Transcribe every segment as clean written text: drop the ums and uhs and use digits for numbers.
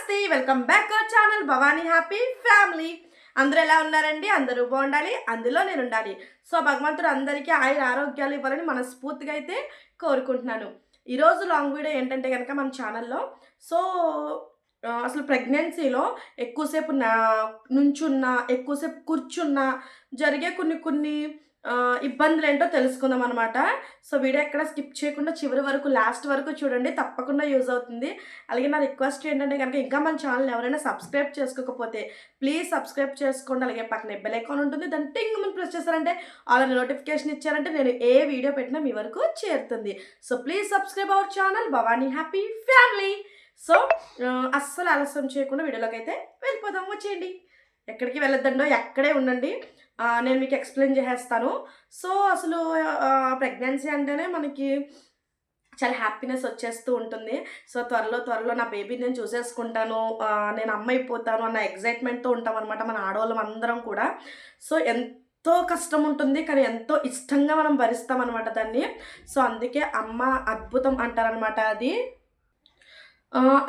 నమస్తే welcome back our channel Bhavani happy family. అందరూ ఎలా ఉన్నారండి? అందరూ బాగుండాలి, అందులో నేను ఉండాలి. సో భగవంతుడు అందరికీ ఆయుర ఆరోగ్యాలు ఇవ్వాలని మనస్ఫూర్తిగా అయితే కోరుకుంటున్నాను. ఈరోజు లాంగ్ వీడియో ఏంటంటే కనుక మన ఛానల్లో సో అసలు ప్రెగ్నెన్సీలో ఎక్కువసేపు నుంచున్నా ఎక్కువసేపు కూర్చున్నా జరిగే కొన్ని కొన్ని ఇబ్బందులేంటో తెలుసుకుందాం అనమాట. సో వీడియో ఎక్కడ స్కిప్ చేయకుండా చివరి వరకు లాస్ట్ వరకు చూడండి, తప్పకుండా యూజ్ అవుతుంది. అలాగే నా రిక్వెస్ట్ ఏంటంటే కనుక ఇంకా మన ఛానల్ ఎవరైనా సబ్స్క్రైబ్ చేసుకోకపోతే ప్లీజ్ సబ్స్క్రైబ్ చేసుకోండి. అలాగే పక్కన బెల్ ఐకాన్ ఉంటుంది, దాన్ని టింగ్ ముందు ప్రెస్ చేస్తారంటే ఆల్రెడీ నోటిఫికేషన్ ఇచ్చారంటే నేను ఏ వీడియో పెట్టినా మీ వరకు చేరుతుంది. So please subscribe our channel Bhavani happy family. So అస్సలు ఆలస్యం చేయకుండా వీడియోలోకి అయితే వెళ్ళిపోదాం, వచ్చేయండి. ఎక్కడికి వెళ్ళొద్దండో, ఎక్కడే ఉండండి, నేను మీకు ఎక్స్ప్లెయిన్ చేసేస్తాను. సో అసలు ప్రెగ్నెన్సీ అంటేనే మనకి చాలా హ్యాపీనెస్ వచ్చేస్తూ ఉంటుంది. సో త్వరలో నా బేబీని నేను చూసేసుకుంటాను, నేను అమ్మ అయిపోతాను అన్న ఎగ్జైట్మెంట్తో ఉంటాం అనమాట మన ఆడవాళ్ళం అందరం కూడా. సో ఎంతో కష్టం ఉంటుంది, కానీ ఎంతో ఇష్టంగా మనం భరిస్తామన్నమాట దాన్ని. సో అందుకే అమ్మ అద్భుతం అంటారనమాట అది.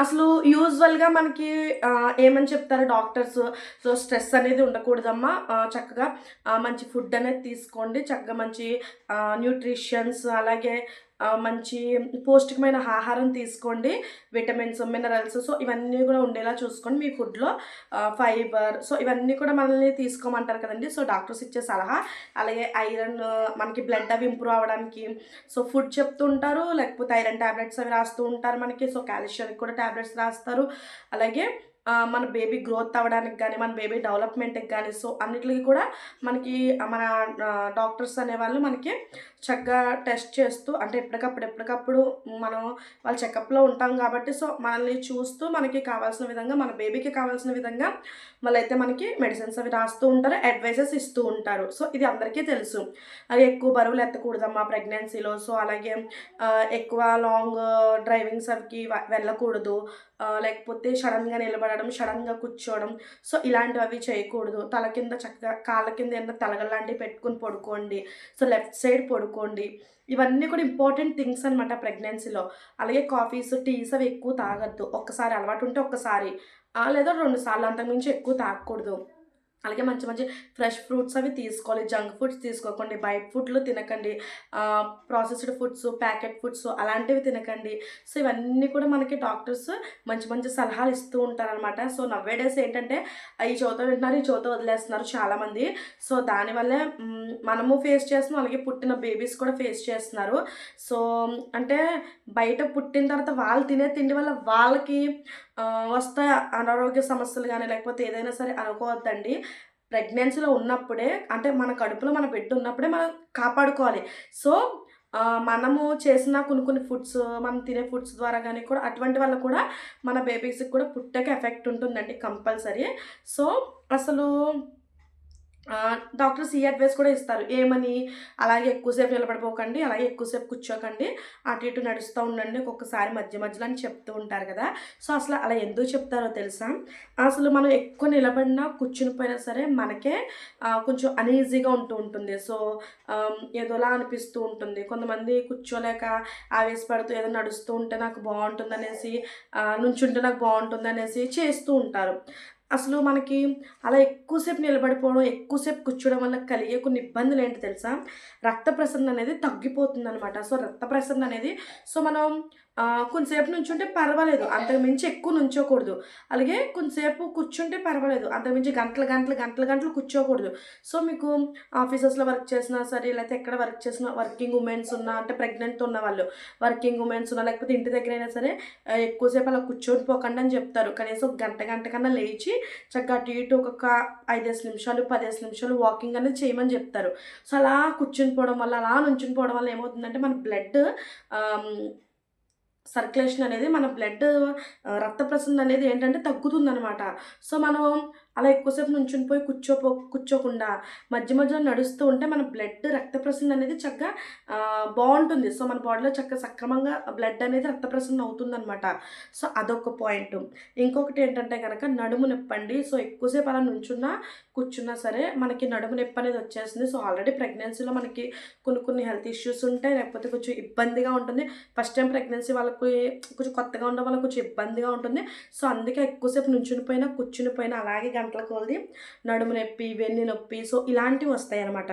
అసలు యూజువల్గా మనకి ఏమని చెప్తారు డాక్టర్స్, సో స్ట్రెస్ అనేది ఉండకూడదమ్మా, చక్కగా మంచి ఫుడ్ అనేది తీసుకోండి, చక్కగా మంచి న్యూట్రిషన్స్ అలాగే మంచి పౌష్టికమైన ఆహారం తీసుకోండి, విటమిన్స్ మినరల్స్ సో ఇవన్నీ కూడా ఉండేలా చూసుకోండి మీ ఫుడ్లో, ఫైబర్ సో ఇవన్నీ కూడా మనల్ని తీసుకోమంటారు కదండి. సో డాక్టర్స్ ఇచ్చే సలహా. అలాగే ఐరన్ మనకి బ్లడ్ అవి ఇంప్రూవ్ అవ్వడానికి సో ఫుడ్ చెప్తూ ఉంటారు, లేకపోతే ఐరన్ ట్యాబ్లెట్స్ అవి రాస్తూ ఉంటారు మనకి. సో కాల్షియంకి కూడా ట్యాబ్లెట్స్ రాస్తారు. అలాగే మన బేబీ గ్రోత్ అవ్వడానికి కానీ మన బేబీ డెవలప్మెంట్కి కానీ సో అన్నిటికీ కూడా మనకి మన డాక్టర్స్ అనేవాళ్ళు మనకి చక్కగా టెస్ట్ చేస్తూ అంటే ఎప్పటికప్పుడు మనం వాళ్ళ చెకప్లో ఉంటాం కాబట్టి సో మనల్ని చూస్తూ మనకి కావాల్సిన విధంగా మన బేబీకి కావాల్సిన విధంగా వాళ్ళైతే మనకి మెడిసిన్స్ అవి రాస్తూ ఉంటారు, అడ్వైజెస్ ఇస్తూ ఉంటారు. సో ఇది అందరికీ తెలుసు. అది ఎక్కువ బరువులు ఎత్తకూడదమ్మా ప్రెగ్నెన్సీలో. సో అలాగే ఎక్కువ లాంగ్ డ్రైవింగ్స్ అవికి వెళ్ళకూడదు, లేకపోతే సడన్గా నిలబడడం, సడన్గా కూర్చోవడం సో ఇలాంటివి అవి చేయకూడదు. తల కింద చక్కగా కాళ్ళ కింద ఏమైనా తలగలాంటివి పెట్టుకుని పడుకోండి, సో లెఫ్ట్ సైడ్ పడుకోండి. ఇవన్నీ కూడా ఇంపార్టెంట్ థింగ్స్ అనమాట ప్రెగ్నెన్సీలో. అలాగే కాఫీస్ టీస్ అవి ఎక్కువ తాగద్దు, ఒక్కసారి అలవాటు ఉంటే ఒక్కసారి లేదా 2 సార్లు, అంతకుమించి ఎక్కువ తాగకూడదు. అలాగే మంచి మంచి ఫ్రెష్ ఫ్రూట్స్ అవి తీసుకోవాలి, జంక్ ఫుడ్స్ తీసుకోకండి, బయట ఫుడ్లు తినకండి, ప్రాసెస్డ్ ఫుడ్స్ ప్యాకెట్ ఫుడ్స్ అలాంటివి తినకండి. సో ఇవన్నీ కూడా మనకి డాక్టర్స్ మంచి మంచి సలహాలు ఇస్తూ ఉంటారనమాట. సో నవ్వేడేస్ ఏంటంటే ఈ చోత వింటున్నారు, ఈ చోత వదిలేస్తున్నారు చాలామంది. సో దానివల్లే మనము ఫేస్ చేస్తున్నాం, అలాగే పుట్టిన బేబీస్ కూడా ఫేస్ చేస్తున్నారు. సో అంటే బయట పుట్టిన తర్వాత వాళ్ళు తినే తిండి వల్ల వాళ్ళకి వస్తాయి అనారోగ్య సమస్యలు కానీ లేకపోతే ఏదైనా సరే అనుకోవద్దండి. ప్రెగ్నెన్సీలో ఉన్నప్పుడే అంటే మన కడుపులో మన బిడ్డ ఉన్నప్పుడే మనం కాపాడుకోవాలి. సో మనము చేసిన కొన్ని ఫుడ్స్ మనం తినే ఫుడ్స్ ద్వారా కానీ కూడా అటువంటి వల్ల కూడా మన బేబీస్కి కూడా పుట్టక ఎఫెక్ట్ ఉంటుందండి కంపల్సరీ. సో అసలు డాక్టర్స్ ఈ అడ్వైస్ కూడా ఇస్తారు, ఏమని అలాగే ఎక్కువసేపు నిలబడిపోకండి, అలాగే ఎక్కువసేపు కూర్చోకండి, అటు ఇటు నడుస్తూ ఉండండి ఒక్కొక్కసారి మధ్యలో అని చెప్తూ ఉంటారు కదా. సో అసలు అలా ఎందుకు చెప్తారో తెలుసా? అసలు మనం ఎక్కువ నిలబడినా కూర్చుని పోయినా సరే మనకే కొంచెం అనీజీగా ఉంటుంది. సో ఏదోలా అనిపిస్తూ ఉంటుంది. కొంతమంది కూర్చోలేక ఆవేశపడుతూ ఏదో నడుస్తూ ఉంటే నాకు బాగుంటుంది అనేసి, నుంచుంటే నాకు బాగుంటుంది అనేసి చేస్తూ ఉంటారు. అసలు మనకి అలా ఎక్కువసేపు నిలబడిపోవడం, ఎక్కువసేపు కూర్చోవడం వల్ల కలిగే కొన్ని ఇబ్బందులు ఏంటి తెలుసా? రక్త ప్రసరణ అనేది తగ్గిపోతుంది అనమాట. సో రక్త ప్రసరణ అనేది సో మనం కొంతసేపు నుంచుంటే పర్వాలేదు, అంతకుమించి ఎక్కువ నుంచోకూడదు. అలాగే కొంతసేపు కూర్చుంటే పర్వాలేదు, అంతకుమించి గంటలు కూర్చోకూడదు. సో మీకు ఆఫీసెస్లో వర్క్ చేసినా సరే, లేకపోతే ఎక్కడ వర్క్ చేసినా, వర్కింగ్ ఉమెన్స్ ఉన్నా అంటే ప్రెగ్నెంట్ ఉన్న వాళ్ళు, వర్కింగ్ ఉమెన్స్ ఉన్నా లేకపోతే ఇంటి దగ్గర అయినా సరే ఎక్కువసేపు అలా కూర్చొని పోకండి అని చెప్తారు. కనీసం గంట కన్నా లేచి చక్కగా అటు ఇటు ఒక 5 నిమిషాలు 10 నిమిషాలు వాకింగ్ అనేది చేయమని చెప్తారు. సో అలా కూర్చుని పోవడం వల్ల, అలా నుంచుని పోవడం వల్ల ఏమవుతుందంటే మన బ్లడ్ సర్క్యులేషన్ అనేది, మన బ్లడ్ రక్త ప్రసరణ అనేది ఏంటంటే తగ్గుతుందనమాట. సో మనం అలా ఎక్కువసేపు నుంచుని కూర్చోకుండా మధ్య మధ్యలో నడుస్తూ ఉంటే మన రక్త ప్రసరణ అనేది చక్కగా బాగుంటుంది. సో మన బాడీలో చక్కగా సక్రమంగా బ్లడ్ అనేది రక్త ప్రసరణ అవుతుందనమాట. సో అదొక పాయింట్. ఇంకొకటి ఏంటంటే కనుక నడుము నొప్పండి. సో ఎక్కువసేపు అలా కూర్చున్నా సరే మనకి నడుము నొప్పి అనేది వచ్చేస్తుంది. సో ఆల్రెడీ ప్రెగ్నెన్సీలో మనకి కొన్ని హెల్త్ ఇష్యూస్ ఉంటాయి, లేకపోతే కొంచెం ఇబ్బందిగా ఉంటుంది. ఫస్ట్ టైం ప్రెగ్నెన్సీ వాళ్ళకి కొంచెం కొత్తగా ఉండడం వల్ల కొంచెం ఇబ్బందిగా ఉంటుంది. సో అందుకే ఎక్కువసేపు కూర్చుని పోయినా అలాగే గంటల కొలది నడుము నొప్పి, వెన్ను నొప్పి సో ఇలాంటివి వస్తాయి అన్నమాట.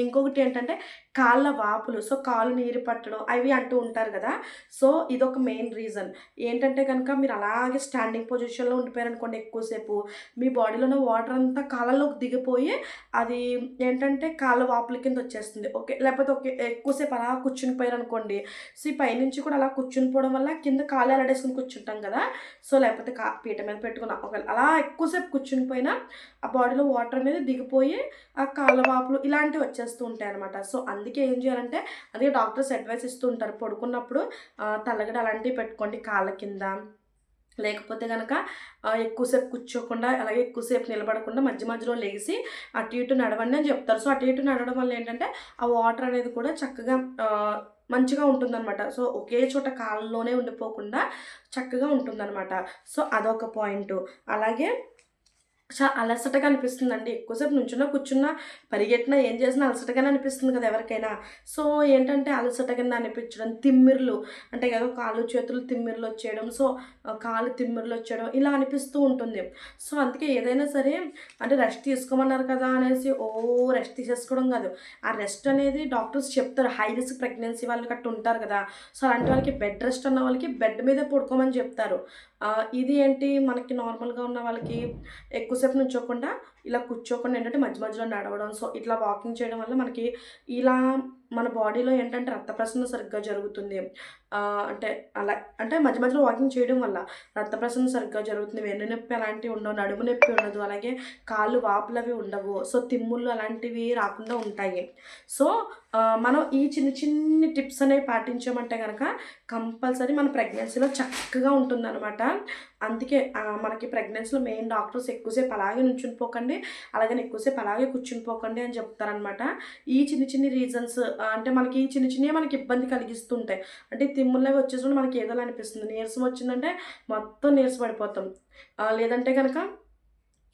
ఇంకొకటి ఏంటంటే కాళ్ళ వాపులు, సో కాళ్ళు నీరు పట్టడం అవి అంటూ ఉంటారు కదా. సో ఇదొక మెయిన్ రీజన్ ఏంటంటే కనుక మీరు అలాగే స్టాండింగ్ పొజిషన్లో ఉండిపోయారనుకోండి ఎక్కువసేపు, మీ బాడీలోనే వాటర్ అంతా కాళ్ళలోకి దిగిపోయి అది ఏంటంటే కాళ్ళ వాపుల కింద వచ్చేస్తుంది. లేకపోతే ఎక్కువసేపు అలా కూర్చుని పోయారనుకోండి, సో ఈ పైనుంచి కూడా అలా కూర్చుని పోవడం వల్ల కింద కాళ్ళు ఎలాడేసుకుని కూర్చుంటాం కదా. సో లేకపోతే పీట మీద పెట్టుకున్న ఒకవేళ అలా ఎక్కువసేపు కూర్చుని పోయినా ఆ బాడీలో వాటర్ అనేది దిగిపోయి ఆ కాళ్ళ వాపులు ఇలాంటివి వచ్చేస్తూ ఉంటాయి అనమాట. సో అందుకే ఏం చేయాలంటే అదే డాక్టర్స్ అడ్వైస్ ఇస్తూ ఉంటారు, పడుకున్నప్పుడు తలగడ అలాంటివి పెట్టుకోండి కాళ్ళ కింద. లేకపోతే కనుక ఎక్కువసేపు కూర్చోకుండా అలాగే ఎక్కువసేపు నిలబడకుండా మధ్య మధ్యలో లేచి అటు ఇటు నడవండి అని చెప్తారు. సో అటు ఇటు నడవడం వల్ల ఏంటంటే ఆ వాటర్ అనేది కూడా చక్కగా మంచిగా ఉంటుందన్నమాట. సో ఒకే చోట కాళ్ళలోనే ఉండిపోకుండా చక్కగా ఉంటుందన్నమాట. సో అదొక పాయింట్. అలాగే అలసటగా అనిపిస్తుందండి. ఎక్కువసేపు కూర్చున్నా, పరిగెట్టినా, ఏం చేసినా అలసటగానే అనిపిస్తుంది కదా ఎవరికైనా. సో ఏంటంటే అలసట కింద అనిపించడం, తిమ్మిర్లు అంటే ఏదో కాళ్ళు చేతులు తిమ్మిర్లు వచ్చేయడం, సో కాళ్ళు తిమ్మిర్లు వచ్చేయడం ఇలా అనిపిస్తూ ఉంటుంది. సో అందుకే ఏదైనా సరే అంటే రెస్ట్ తీసుకోమన్నారు కదా అనేసి రెస్ట్ తీసేసుకోవడం కాదు. ఆ రెస్ట్ అనేది డాక్టర్స్ చెప్తారు. హై రిస్క్ ప్రెగ్నెన్సీ వాళ్ళు గట్టు ఉంటారు కదా. సో అలాంటి వాళ్ళకి బెడ్ రెస్ట్ అన్న వాళ్ళకి బెడ్ మీదే పడుకోమని చెప్తారు. ఇది ఏంటి మనకి నార్మల్గా ఉన్న వాళ్ళకి ఎక్కువసేపు నుంచోకుండా ఇలా కూర్చోకుండా ఏంటంటే మధ్య మధ్యలో నడవడం, సో ఇట్లా వాకింగ్ చేయడం వల్ల మనకి ఇలా మన బాడీలో ఏంటంటే రక్త ప్రసరణ సరిగ్గా జరుగుతుంది. అంటే అలా అంటే మధ్య మధ్యలో వాకింగ్ చేయడం వల్ల రక్త ప్రసరణ సరిగ్గా జరుగుతుంది. వెన్ను నొప్పి అలాంటివి ఉండవు, నడుము నొప్పి ఉండదు, అలాగే కాళ్ళు వాపులు అవి ఉండవు, సో తిమ్ముళ్ళు అలాంటివి రాకుండా ఉంటాయి. సో మనం ఈ చిన్ని టిప్స్ అనేవి పాటించామంటే కనుక కంపల్సరీ మన ప్రెగ్నెన్సీలో చక్కగా ఉంటుందన్నమాట. అందుకే మనకి ప్రెగ్నెన్సీలో మెయిన్ డాక్టర్స్ ఎక్కువసేపు అలాగే నుంచుని పోకండి, అలాగే ఎక్కువసేపు అలాగే కూర్చుని పోకండి అని చెప్తారనమాట. ఈ చిన్ని రీజన్స్ అంటే మనకి ఈ చిన్నవి మనకి ఇబ్బంది కలిగిస్తుంటాయి. అంటే తిమ్ముళ్ళవి వచ్చేసి మనకి ఏదోలా అనిపిస్తుంది. నీరసం వచ్చిందంటే మొత్తం నీరస పడిపోతాం. లేదంటే కనుక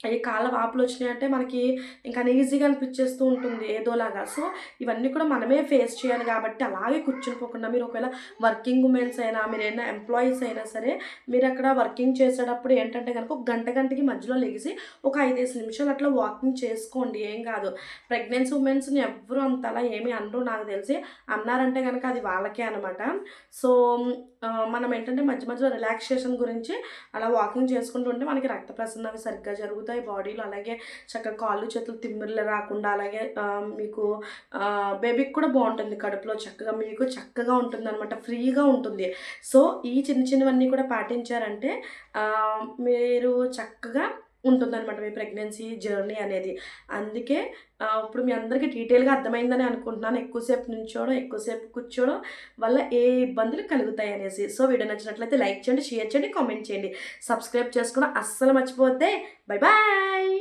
ఈ కాళ్ళ వాపులు వచ్చినాయంటే మనకి ఇంకా ఈజీగా అనిపించేస్తూ ఉంటుంది ఏదోలాగా. సో ఇవన్నీ కూడా మనమే ఫేస్ చేయాలి కాబట్టి అలాగే కూర్చుని పోకుండా మీరు ఒకవేళ వర్కింగ్ ఉమెన్స్ అయినా, మీరు ఏదైనా ఎంప్లాయీస్ అయినా సరే, మీరు అక్కడ వర్కింగ్ చేసేటప్పుడు ఏంటంటే కనుక ఒక గంటకి మధ్యలో లెగిసి ఒక 5-5 నిమిషాలు అట్లా వాకింగ్ చేసుకోండి, ఏం కాదు. ప్రెగ్నెన్సీ ఉమెన్స్ని ఎవ్వరూ అంతలా ఏమీ అనరు నాకు తెలిసి. అన్నారంటే కనుక అది వాళ్ళకే అనమాట. సో మనం ఏంటంటే మధ్య మధ్యలో రిలాక్సేషన్ గురించి అలా వాకింగ్ చేసుకుంటూ ఉంటే మనకి రక్త ప్రసరణ అవి సరిగ్గా జరుగుతాయి బాడీలో. అలాగే చక్కగా కాళ్ళు చేతులు తిమ్మిర్లు రాకుండా, అలాగే మీకు బేబీకి కూడా బాగుంటుంది, కడుపులో చక్కగా మీకు చక్కగా ఉంటుంది అనమాట, ఫ్రీగా ఉంటుంది. సో ఈ చిన్నవన్నీ కూడా పాటించారంటే మీరు చక్కగా ఉంటుందన్నమాట మీ ప్రెగ్నెన్సీ జర్నీ అనేది. అందుకే ఇప్పుడు మీ అందరికీ డీటెయిల్గా అర్థమైందని అనుకుంటున్నాను. ఎక్కువసేపు నుంచోవడం, ఎక్కువసేపు కూర్చోవడం వల్ల ఏ ఇబ్బందులు కలుగుతాయి అనేసి. సో వీడియో నచ్చినట్లయితే లైక్ చేయండి, షేర్ చేయండి, కామెంట్ చేయండి, సబ్స్క్రైబ్ చేసుకోవడం అస్సలు మర్చిపోతే. Bye bye.